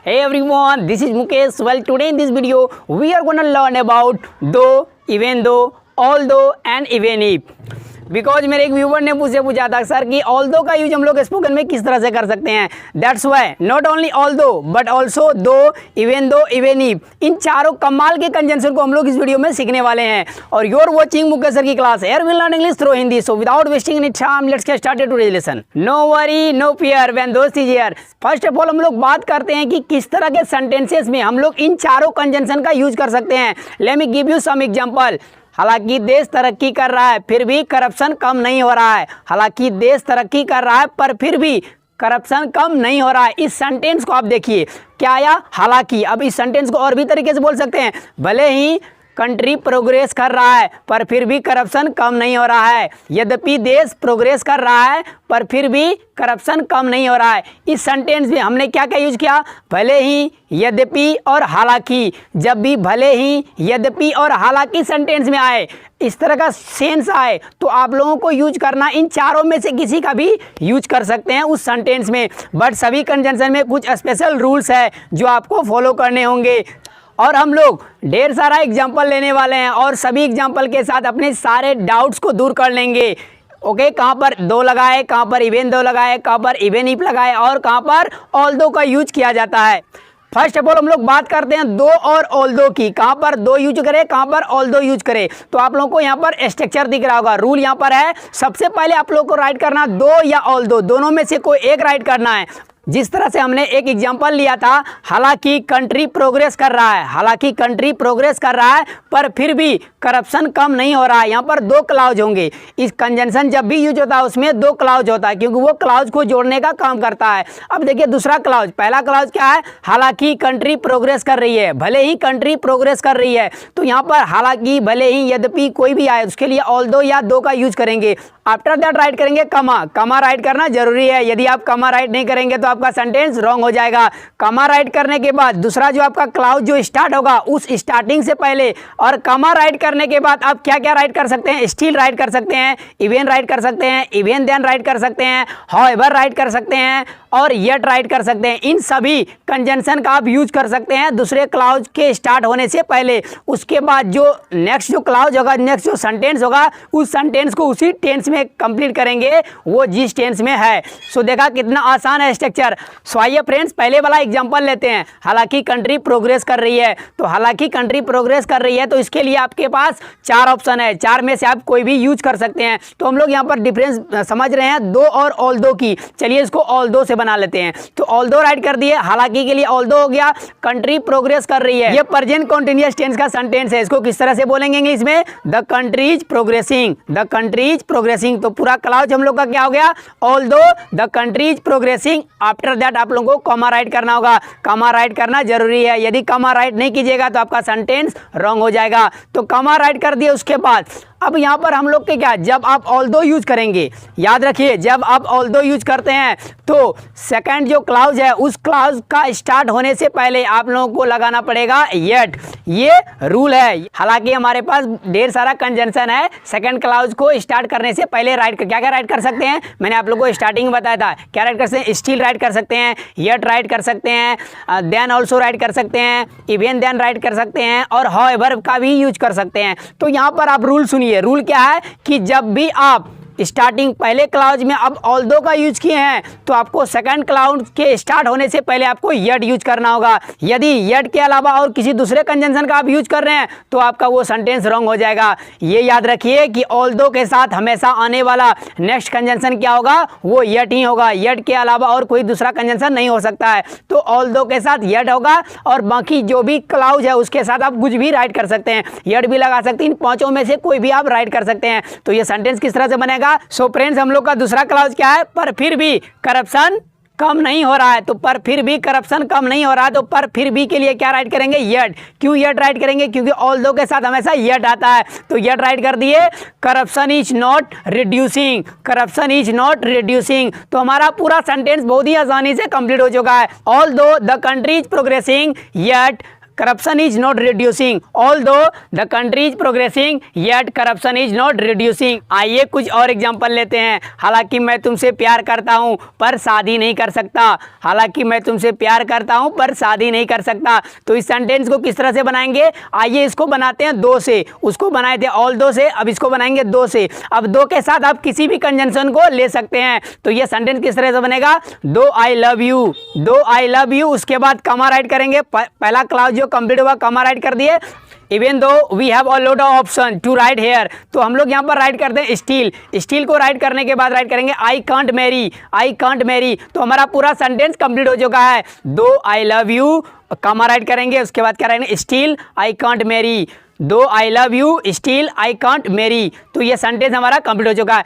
Hey everyone, this is Mukesh. Well, today in this video, we are gonna learn about though, even though, although and even if. Because मेरे एक viewer ने मुझसे पूछा था sir कि although का use हम लोग स्पोकन में किस तरह से कर सकते हैं। That's why not only although but also दो, इवन इफ, इन चारों कमाल के कंजंक्शन को हम लोग इस वीडियो में सीखने वाले हैं। और you are watching Mukesh sir की class here will learn English through Hindi. So without wasting any time let's get started today's lesson. No worry no fear when दोस्त is here. First of all हम लोग बात करते हैं कि किस तरह के सेंटेंसेस में हम लोग इन चारों कंजंक्शन का यूज कर सकते हैं। Let me give you some example. हालांकि देश तरक्की कर रहा है फिर भी करप्शन कम नहीं हो रहा है। हालांकि देश तरक्की कर रहा है पर फिर भी करप्शन कम नहीं हो रहा है। इस सेंटेंस को आप देखिए, क्या आया? हालांकि। अब इस सेंटेंस को और भी तरीके से बोल सकते हैं, भले ही कंट्री प्रोग्रेस कर रहा है पर फिर भी करप्शन कम नहीं हो रहा है। यद्यपि देश प्रोग्रेस कर रहा है पर फिर भी करप्शन कम नहीं हो रहा है। इस सेंटेंस में हमने क्या क्या यूज किया? भले ही, यद्यपि और हालांकि। जब भी भले ही, यद्यपि और हालांकि सेंटेंस में आए, इस तरह का सेंस आए, तो आप लोगों को यूज करना इन चारों में से किसी का भी यूज कर सकते हैं उस सेंटेंस में। बट सभी कंजंक्शन में कुछ स्पेशल रूल्स है जो आपको फॉलो करने होंगे। और हम लोग ढेर सारा एग्जाम्पल लेने वाले हैं और सभी एग्जाम्पल के साथ अपने सारे डाउट्स को दूर कर लेंगे। ओके, कहाँ पर दो लगाए, कहाँ पर इवन दो लगाए, कहाँ पर इवन इफ लगाए और कहाँ पर ऑल्दो का यूज किया जाता है। फर्स्ट ऑफ ऑल हम लोग बात करते हैं दो और ऑल्दो की। कहाँ पर दो यूज करें, कहाँ पर ऑल्दो यूज करें। तो आप लोगों को यहाँ पर स्ट्रक्चर दिख रहा होगा। रूल यहाँ पर है, सबसे पहले आप लोगों को राइट करना दो या ऑल्दो, दोनों में से कोई एक राइट करना है। जिस तरह से हमने एक एग्जांपल लिया था, हालांकि कंट्री प्रोग्रेस कर रहा है, हालांकि कंट्री प्रोग्रेस कर रहा है पर फिर भी करप्शन कम नहीं हो रहा है। यहाँ पर दो क्लाउज होंगे। इस कंजंक्शन जब भी यूज होता है उसमें दो क्लाउज होता है क्योंकि वो क्लाउज को जोड़ने का काम करता है। अब देखिए दूसरा क्लाउज, पहला क्लाउज क्या है? हालांकि कंट्री प्रोग्रेस कर रही है, भले ही कंट्री प्रोग्रेस कर रही है। तो यहाँ पर हालांकि, भले ही, यद्यपि कोई भी आए उसके लिए ऑल्दो या दो का यूज करेंगे। आफ्टर दैट राइट करेंगे कमा। कमा राइट करना जरूरी है। यदि आप कमा राइट नहीं करेंगे तो आपका सेंटेंस रॉन्ग हो जाएगा। कमा राइट करने के बाद दूसरा जो आपका क्लाउज जो स्टार्ट होगा उस स्टार्टिंग से पहले, और कमा राइट करने के बाद आप क्या क्या राइट कर सकते हैं? स्टिल राइट कर सकते हैं, इवन राइट कर सकते हैं, इवन देन राइट कर सकते हैं, हाउएवर राइट कर सकते हैं और येट राइट कर सकते हैं। इन सभी कंजंक्शन का आप यूज कर सकते हैं दूसरे क्लाउज के स्टार्ट होने से पहले। उसके बाद जो नेक्स्ट जो क्लाउज होगा, नेक्स्ट जो सेंटेंस होगा, उस सेंटेंस को उसी टेंस में कंप्लीट करेंगे वो जिस टेंस में है। सो देखा कितना आसान है स्ट्रक्चर। सो आइए फ्रेंड्स पहले वाला एग्जांपल लेते हैं। हालांकि कंट्री प्रोग्रेस कर रही है, तो हालांकि कंट्री प्रोग्रेस कर रही है तो इसके लिए आपके पास चार ऑप्शन है, चार में से आप कोई भी यूज कर सकते हैं। तो हम लोग यहाँ पर डिफरेंस समझ रहे हैं दो और ऑल्दो की। चलिए इसको ऑल्दो से बना लेते हैं। तो ऑल्दो राइट कर दिए, हालांकि के लिए ऑल्दो हो गया। कंट्री प्रोग्रेस कर रही है, ये प्रेजेंट कंटीन्यूअस टेंस का सेंटेंस है। इसको किस तरह से बोलेंगे इंग्लिश में? The country is progressing, the country is progressing. तो पूरा क्लाउज हम लोग का क्या हो गया? Although the country is progressing. After that आप लोगों को कॉमा राइट करना होगा। कॉमा राइट करना जरूरी है। यदि कॉमा राइट नहीं कीजिएगा तो आपका सेंटेंस रॉन्ग हो जाएगा। तो कॉमा राइट कर दिए। उसके बाद अब यहाँ पर हम लोग के क्या, जब आप ऑल्दो यूज करेंगे, याद रखिए जब आप ऑल्दो यूज करते हैं तो सेकंड जो क्लाउज है उस क्लाउज का स्टार्ट होने से पहले आप लोगों को लगाना पड़ेगा येट। ये रूल है। हालांकि हमारे पास ढेर सारा कंजंक्शन है, सेकंड क्लाउज को स्टार्ट करने से पहले राइट क्या क्या राइट कर सकते हैं मैंने आप लोगों को स्टार्टिंग में बताया था। क्या राइट कर सकते हैं? स्टिल राइट कर सकते हैं, येट राइट कर सकते हैं, देन ऑल्सो राइट कर सकते हैं, इवन देन राइट कर सकते हैं और हाउएवर का भी यूज कर सकते हैं। तो यहाँ पर आप रूल सुनिए। रूल क्या है कि जब भी आप स्टार्टिंग पहले क्लाउज में अब ऑल्दो का यूज किए हैं तो आपको सेकंड क्लाउज के स्टार्ट होने से पहले आपको येट यूज करना होगा। यदि येट के अलावा और किसी दूसरे कंजंक्शन का आप यूज कर रहे हैं तो आपका वो सेंटेंस रॉन्ग हो जाएगा। ये याद रखिए कि ऑल्दो के साथ हमेशा आने वाला नेक्स्ट कंजंक्शन क्या होगा? वो येट ही होगा। येट के अलावा और कोई दूसरा कंजंक्शन नहीं हो सकता है। तो ऑल्दो के साथ येट होगा और बाकी जो भी क्लाउज है उसके साथ आप कुछ भी राइट कर सकते हैं, येट भी लगा सकते हैं। इन पांचों में से कोई भी आप राइट कर सकते हैं। तो ये सेंटेंस किस तरह से बनेगा? सो फ्रेंड्स हम लोग का दूसरा क्लाउज क्या है? पर फिर भी करप्शन कम नहीं हो रहा है। तो पर फिर भी करप्शन कम नहीं हो रहा है, तो पर फिर भी के लिए क्या राइट करेंगे? येट। क्यों येट राइट करेंगे? क्योंकि ऑल्दो के साथ हमेशा येट आता है। तो येट राइट कर दिए। Corruption is not reducing, corruption is not reducing. तो हमारा पूरा सेंटेंस बहुत ही आसानी से कंप्लीट हो चुका है। Although the country is progressing yet corruption is not reducing, although the country is progressing yet corruption is not reducing. आइए कुछ और एग्जांपल लेते हैं। हालांकि मैं तुमसे प्यार करता हूं पर शादी नहीं कर सकता, हालांकि मैं तुमसे प्यार करता हूं पर शादी नहीं कर सकता। तो इस सेंटेंस को किस तरह से बनाएंगे, आइए इसको बनाते हैं दो से, उसको बनाए थे ऑल्दो से, अब इसको बनाएंगे दो से। अब दो के साथ आप किसी भी कंजंक्शन को ले सकते हैं। तो ये सेंटेंस किस तरह से बनेगा, दो आई लव यू, दो आई लव यू, उसके बाद कमा राइट करेंगे, पहला क्लास जो कंप्लीट हुआ कमा राइट कर दिए। Even though we have a lot of option to write here, तो हम लोग यहाँ पर राइट करते हैं स्टील, स्टील को राइट करने के बाद राइट करेंगे I can't marry, I can't marry. तो हमारा पूरा सेंटेंस कंप्लीट हो चुका है। Though I love you comma write करेंगे, उसके बाद क्या रहेंगे steel I can't marry, though I love you still I can't marry. तो ये सेंटेंस हमारा कंप्लीट हो चुका है।